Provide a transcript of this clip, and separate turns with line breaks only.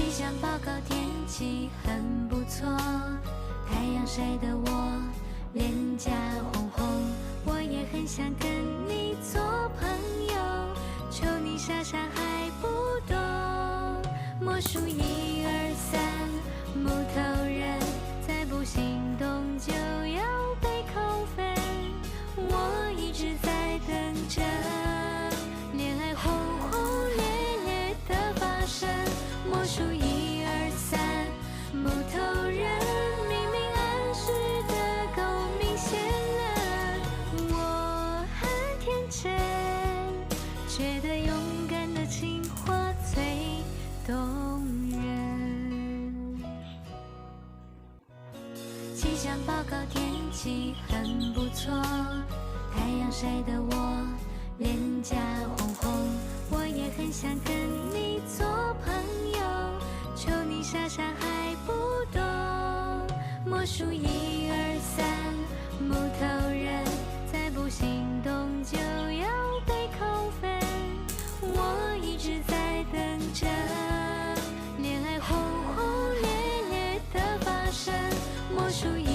气象报告天气很不错，太阳晒得我脸颊红红，我也很想跟你做朋友，求你傻傻还不懂。魔术1、2、3，木头人再不行动就要被扣分，我一直在等着恋爱轰轰烈烈的发生。魔术1、2、3，木头人明明暗示的够明显了，我很天真，觉得勇敢的情话最动人。气象报告天气很不错，太阳晒得我脸颊红红，我也很想跟你做朋友，求你傻傻还不懂。魔术1、2、3，木头人再不行动就要被扣分，我一直在等着恋爱轰轰烈烈的发生。魔术1、